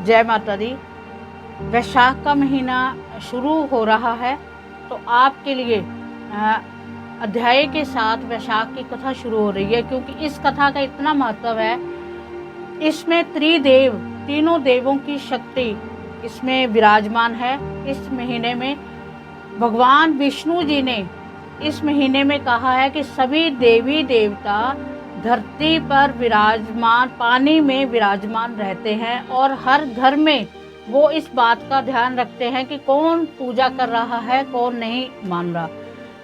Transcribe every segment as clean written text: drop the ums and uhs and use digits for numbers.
जय माता दी। वैशाख का महीना शुरू हो रहा है, तो आपके लिए अध्याय के साथ वैशाख की कथा शुरू हो रही है, क्योंकि इस कथा का इतना महत्व है। इसमें त्रिदेव, तीनों देवों की शक्ति इसमें विराजमान है। इस महीने में भगवान विष्णु जी ने इस महीने में कहा है कि सभी देवी देवता धरती पर विराजमान, पानी में विराजमान रहते हैं, और हर घर में वो इस बात का ध्यान रखते हैं कि कौन पूजा कर रहा है, कौन नहीं मान रहा।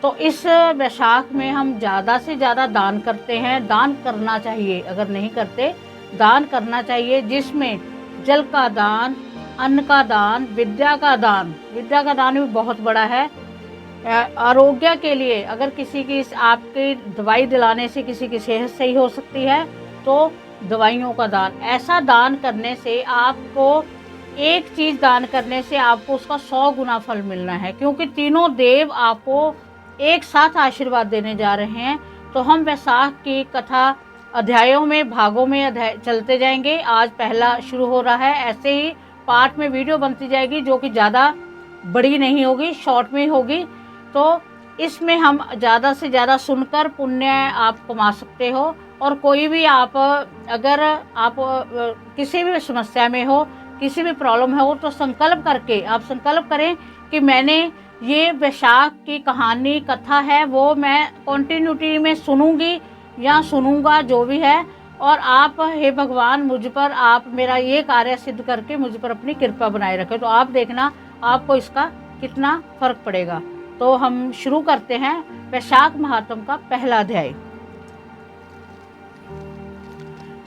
तो इस वैशाख में हम ज़्यादा से ज़्यादा दान करते हैं। दान करना चाहिए, अगर नहीं करते दान करना चाहिए, जिसमें जल का दान, अन्न का दान, विद्या का दान। विद्या का दान भी बहुत बड़ा है। आरोग्य के लिए, अगर किसी की आपकी दवाई दिलाने से किसी की सेहत सही हो सकती है, तो दवाइयों का दान। ऐसा दान करने से आपको, एक चीज़ दान करने से आपको उसका 100 गुना फल मिलना है, क्योंकि तीनों देव आपको एक साथ आशीर्वाद देने जा रहे हैं। तो हम वैशाख की कथा अध्यायों में, भागों में अध्याय चलते जाएंगे। आज पहला शुरू हो रहा है। ऐसे ही पार्ट में वीडियो बनती जाएगी, जो कि ज़्यादा बड़ी नहीं होगी, शॉर्ट में होगी। तो इसमें हम ज़्यादा से ज़्यादा सुनकर पुण्य आप कमा सकते हो। और कोई भी आप, अगर आप किसी भी समस्या में हो, किसी भी प्रॉब्लम है हो, तो संकल्प करके आप संकल्प करें कि मैंने ये वैशाख की कहानी, कथा है, वो मैं कॉन्टिन्यूटी में सुनूंगी या सुनूंगा, जो भी है। और आप, हे भगवान, मुझ पर आप मेरा ये कार्य सिद्ध करके मुझ पर अपनी कृपा बनाए रखें। तो आप देखना आपको इसका कितना फर्क पड़ेगा। तो हम शुरू करते हैं वैशाख महात्म का पहला अध्याय।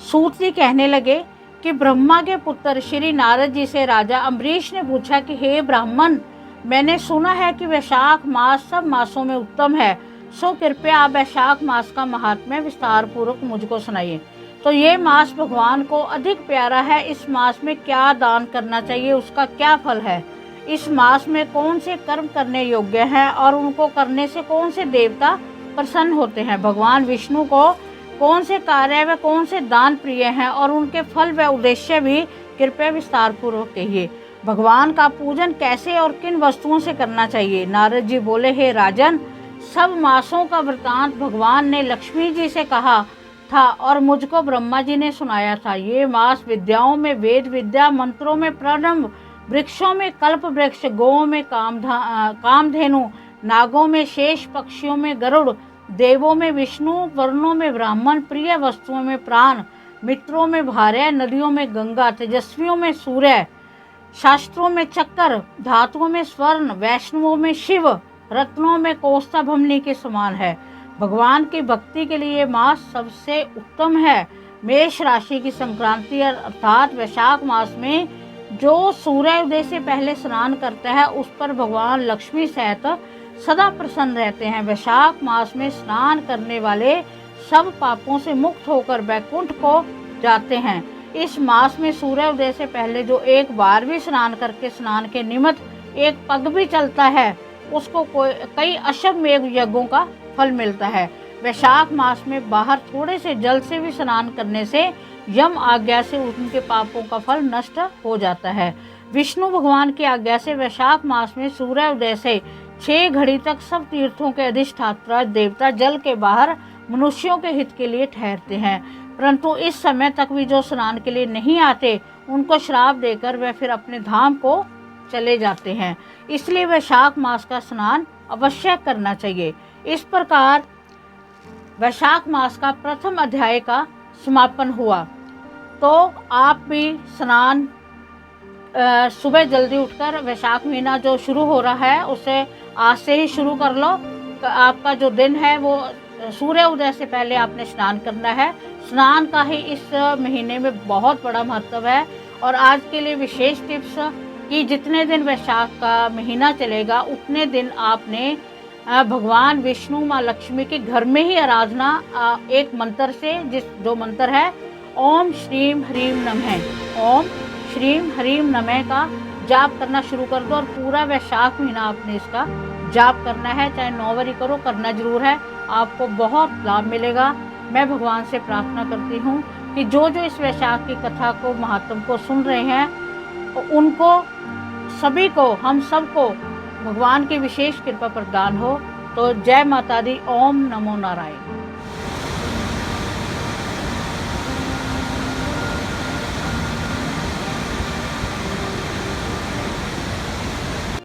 सूत जी कहने लगे कि ब्रह्मा के पुत्र श्री नारद जी से राजा अम्बरीश ने पूछा कि हे ब्राह्मण, मैंने सुना है कि वैशाख मास सब मासों में उत्तम है, सो कृपया आप वैशाख मास का महात्म्य विस्तार पूर्वक मुझको सुनाइए। तो ये मास भगवान को अधिक प्यारा है। इस मास में क्या दान करना चाहिए, उसका क्या फल है, इस मास में कौन से कर्म करने योग्य हैं, और उनको करने से कौन से देवता प्रसन्न होते हैं, भगवान विष्णु को कौन से कार्य व कौन से दान प्रिय हैं, और उनके फल व उद्देश्य भी कृपया विस्तार पूर्वक कहिए। भगवान का पूजन कैसे और किन वस्तुओं से करना चाहिए। नारद जी बोले, हे राजन, सब मासों का वृतांत भगवान ने लक्ष्मी जी से कहा था और मुझको ब्रह्मा जी ने सुनाया था। ये मास विद्याओं में वेद विद्या, मंत्रों में प्रारंभ, वृक्षों में कल्प वृक्ष, गौओं में कामधेनु, नागों में शेष, पक्षियों में गरुड़, देवों में विष्णु, वर्णों में ब्राह्मण, प्रिय वस्तुओं में प्राण, मित्रों में भार्य, नदियों में गंगा, तेजस्वियों में सूर्य, शास्त्रों में चक्र, धातुओं में स्वर्ण, वैष्णवों में शिव, रत्नों में कौस्तुभमणि के समान है। भगवान की भक्ति के लिए मास सबसे उत्तम है। मेष राशि की संक्रांति अर्थात वैशाख मास में जो सूर्योदय से पहले स्नान करता है, उस पर भगवान लक्ष्मी सहित सदा प्रसन्न रहते हैं। वैशाख मास में स्नान करने वाले सब पापों से मुक्त होकर वैकुंठ को जाते हैं। इस मास में सूर्योदय से पहले जो एक बार भी स्नान करके स्नान के निमित्त एक पग भी चलता है, उसको कई अश्वमेध यज्ञों का फल मिलता है। वैशाख मास में बाहर थोड़े से जल से भी स्नान करने से यम आज्ञा से उनके पापों का फल नष्ट हो जाता है। विष्णु भगवान की आज्ञा से वैशाख मास में सूर्योदय से 6 घड़ी तक सब तीर्थों के अधिष्ठाता देवता जल के बाहर मनुष्यों के हित के लिए ठहरते हैं, परंतु इस समय तक भी जो स्नान के लिए नहीं आते, उनको श्राप देकर वे फिर अपने धाम को चले जाते हैं। इसलिए वैशाख मास का स्नान अवश्य करना चाहिए। इस प्रकार वैशाख मास का प्रथम अध्याय का समापन हुआ। तो आप भी स्नान सुबह जल्दी उठकर, वैशाख महीना जो शुरू हो रहा है उसे आज से ही शुरू कर लो। आपका जो दिन है वो सूर्य उदय से पहले आपने स्नान करना है। स्नान का ही इस महीने में बहुत बड़ा महत्व है। और आज के लिए विशेष टिप्स कि जितने दिन वैशाख का महीना चलेगा, उतने दिन आपने भगवान विष्णु, माँ लक्ष्मी के घर में ही आराधना एक मंत्र से, जो मंत्र है ओम श्रीम ह्रीम नमः, ओम श्रीम ह्रीम नमः का जाप करना शुरू कर दो। और पूरा वैशाख महीना आपने इसका जाप करना है, चाहे 9 बारी करो, करना जरूर है। आपको बहुत लाभ मिलेगा। मैं भगवान से प्रार्थना करती हूँ कि जो जो इस वैशाख की कथा को, महात्म को सुन रहे हैं, उनको सभी को, हम सबको भगवान की विशेष कृपा प्रदान हो। तो जय माता दी। ओम नमो नारायण।